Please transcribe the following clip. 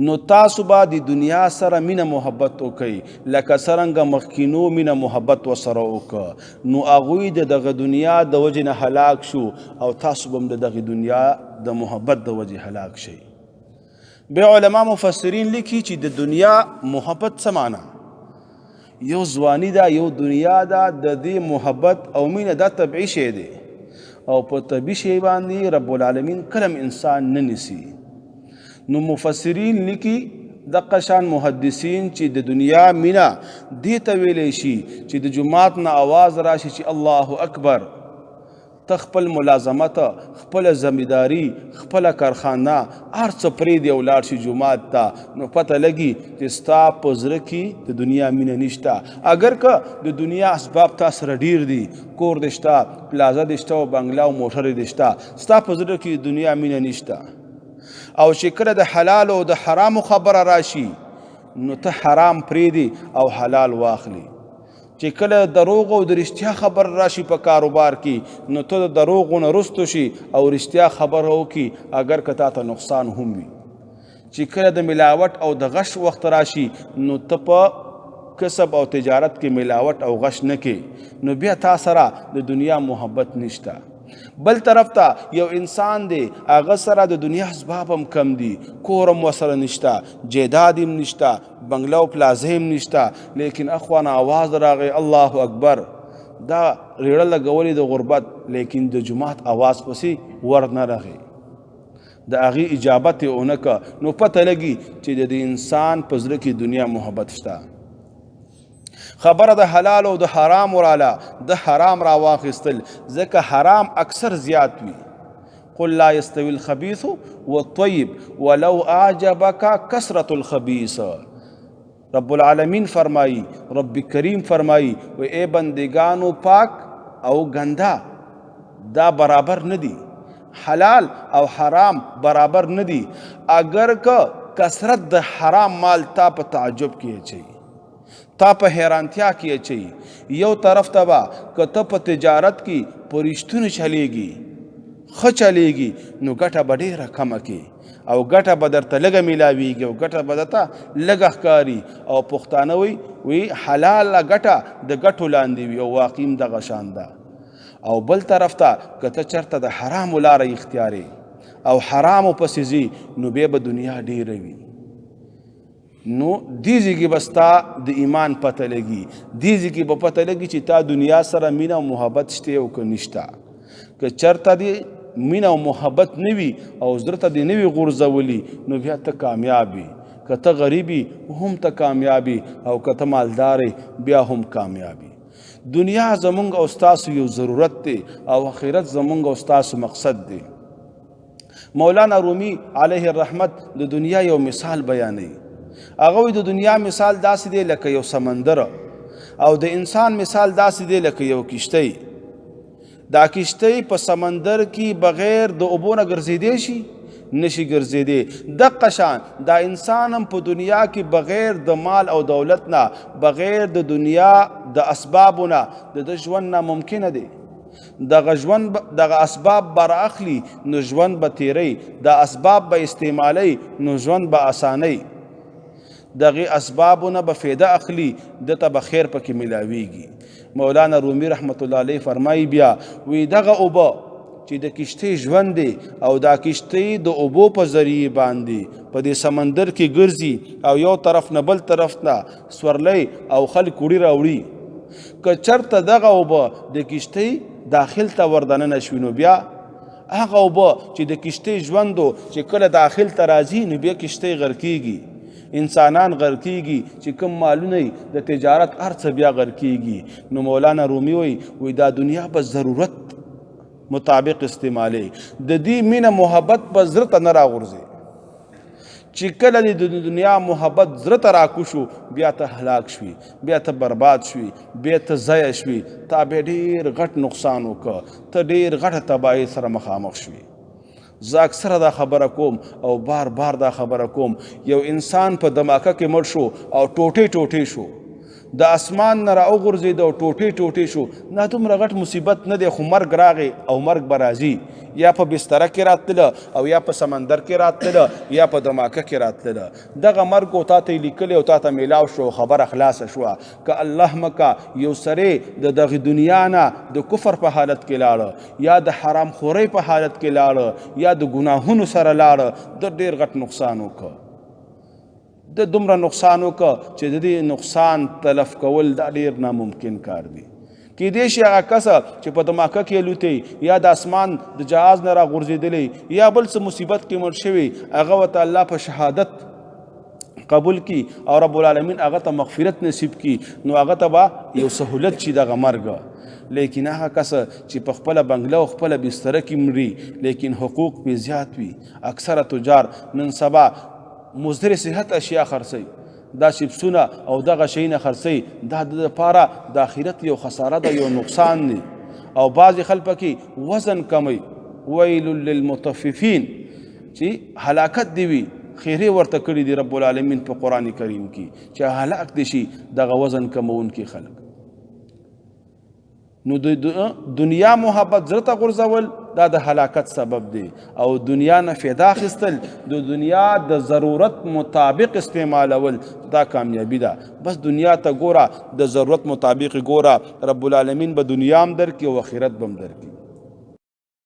نو تاسو به د دنیا سره مینه محبت وکئ لکه څرنګه مخکینو مینه محبت ورسره وکړه نو هغوی د دغه دنیا د وجې نه هلاک شو او تاسو به هم د دغې دنیا د محبت د وجې هلاک شئ. بیا علما مفسرین لیکي چې د دنیا محبت څه معنا یو ځواني ده یو دنیا ده د دې محبت او مینه دا طبعي شی دی او په طبعي شی باندې رب العالمین کلم انسان نه نیسي. نو مفسرین لیکي دغه شان محدثین چې د دنیا مینه دې ته ویلی شي چې د جومات نه آواز راشي چې الله اکبر ته خپل ملازمت خپل زمینداری خپل کارخانه هر څه پرېږدي او لاړ شي جومات ته نو پته لګي چې ستا په زړه کې د دنیا مینه نشته. اگر که د دنیا اسباب تا سره ډیر دي کور دې شته پلازه دې شته او بنګله او موټر دې شته ستا په زړه کې د دنیا مینه نشته او چې کله د حلال او د حرامو خبره راشي نو ته حرام پرېږدي او حلال واخلي. چې کله دروغ او د رښتیا خبر راشي په کاروبار کې نو ته د دروغو نه رستو شي او رښتیا خبره وکړي اگر که تا ته نقصان هم وي. چې کله د ملاوت او د غش وخت راشي نو ته په کسب او تجارت کې ملاوت او غش نه کې نو بیا تا سره د دنیا محبت نشته. بل طرف ته یو انسان دی هغه سره د دنیا اسباب هم کم دي کور هم ورسره نشته جیداد هم نشته بنګله او پلازه هم نشته لیکن اخوانه آواز راغی الله اکبر دا ریړه لګولې د غربت لیکن د جماعت آواز پسې ور نه راغی د هغې اجابت یې ونه که نو پته لګي چې د انسان په زړه کې دنیا محبت شته. خبره د حلال او د حرام وراله د حرام را واخیستل ځکه حرام اکثر زیات وي. قل لا يستوي الخبيث والطيب ولو اعجبك كثرة الخبيث. رب العالمین فرمائی رب کریم فرمائی و اے بندگانو پاک او گندا دا برابر ندی حلال او حرام برابر ندی. اگر که کثرت د حرام مال تا په تعجب کیے چاہیے تا په حیرانتیا کې اچي یو طرف ته به که ته په تجارت کې په رښتونې چلیږي ښه چلیږي نو ګټه به ډېره کمه کې او ګټه به درته لږه میلاویږي او ګټه به درته لږه ښکاري او پښتانه وی حلاله ګټه د ګټو لاندې وي او واقعي هم دغه شان ده. او بل طرف ته که ته چېرته د حرامو لاره اختیارې او حرامو پسې ځي نو بیا به دنیا ډېره وي نو دیزی کی بستا د ایمان پته لګي دیزی کی به پته لګي چې تا دنیا سره مینه او محبت شته او که نشته. که چرته دی مینه او محبت نوي او زړه ته دی نوي غورځولي نو بیا ته کامیاب وي. که ته غریبي هم ته کامیابي او که ته مالدارې بیا هم کامیابي. دنیا زمونږ او ستاسو یو ضرورت دی او آخرت زمونږ او ستاسو مقصد دی. مولانا رومی علیه الرحمت د دنیا یو مثال بیانوي. هغه د دنیا مثال داسې دی لکه یو سمندر او د انسان مثال داسې دی لکه یو کشتی. دا کشتی په سمندر کې بغیر د اوبو نه ګرځېدی شي نشي ګرځېدی. دغه شان دا انسان هم په دنیا کې بغیر د مال او دولت نه بغیر د دنیا د اسبابو نه د ژوند نه ممکنه دی. دغه اسباب بر اخلي نو ژوند به تیری د اسباب به استعمالی نو ژوند به اسانی دغه اسبابونه به فایده اخلي دته به خیر پکې ملاویږي. مولانا رومی رحمت الله علیه فرمایي بیا وی دغه اوبه چې د کشتۍ ژوند دی او دا کشتۍ د اوبو په ذریعه باندې په دې سمندر کې ګرځي او یو طرف نه بل طرف نه سورلی او خلک وړي راوړي. که چرته دغه اوبه د کشتۍ داخل ته وردننه شوي نو بیا هغه اوبه چې د کشتۍ ژوندو چې کله داخل ته راځي نو بیا کشتۍ غرق کیږي انسانان غرق کیږي چې کوم مالونه د تجارت هر څه بیا غرق کیږي. نو مولانا رومی وی دا دنیا په ضرورت مطابق استعمالی د دې مینه محبت په زړه ته نه راغورځي. چې کله د دنیا محبت زړه ته راکوشو بیا ته هلاک شوي بیا ته برباد شوي بیا ته ضایع شوي تا بیا ډېر غټ نقصان وکړه ته ډېر غټه تباهۍ سره مخامخ شوي. زه اکثره دا خبره کوم او بار بار دا خبره کوم. یو انسان په دماکه کې مړ شو او ټوټې ټوټې شو د اسمان نه راوغورځېد او ټوټې ټوټې شو. دا دومره غټ مصیبت نه دی، خو مرګ راغی او مرګ به راځي. یا په بستره کې راتله او یا په سمندر کې راتله یا په دماکه کې راتله. دغه مرګ او تا ته یې لیکلی او تا ته میلاو شو، خبره خلاصه شوه. که الله مکه یو سړی د دغې دنیا نه د کفر په حالت کې لاړه یا د حرام خورۍ په حالت کې لاړه یا د ګناهونو سره لاړه، د ډېر غټ نقصان وکړه. د دومره نقصان وکړه چې د دې نقصان تلف کول دا ډېر ناممکن کار دی. کیدای شي هغه کس چې په دماکه کې الوتی یا د اسمان د جهاز نه راغورځېدلی یا بل څه مصیبت کې مړ شوی، هغه ورته الله په شهادت قبول کی او رب العالمین هغه ته مغفرت نصیب کی، نو هغه ته به یو سهولت شي دغه مرګ. لیکن هغه کس چې په خپله بنګله او خپله بستره کې مري لیکن حقوق پې زیات وي. اکثره تجار نن سبا مضر صحت اشیا خرڅوي، دا چپسونه او دغه شیونه خرڅوي، دا د دپاره د آخرت یو خساره ده، یو نقصان دی. او بعضې خلک پکې وزن کمی، ویل للمطففین، چې هلاکت دی وي خیرې ورته کړي دي رب العالمین په قرآن کریم کې چې هلاک دي شي دغه وزن کمونکي خلک. نو د دنیا محبت زړه ته غورځول دا د هلاکت سبب دی، او دنیا نه فایده اخیستل، د دنیا د ضرورت مطابق استعمالول دا کامیابی ده. بس دنیا ته ګوره، د ضرورت مطابق ګوره، رب العالمین به دنیا هم درکړي او آخرت به هم درکړي.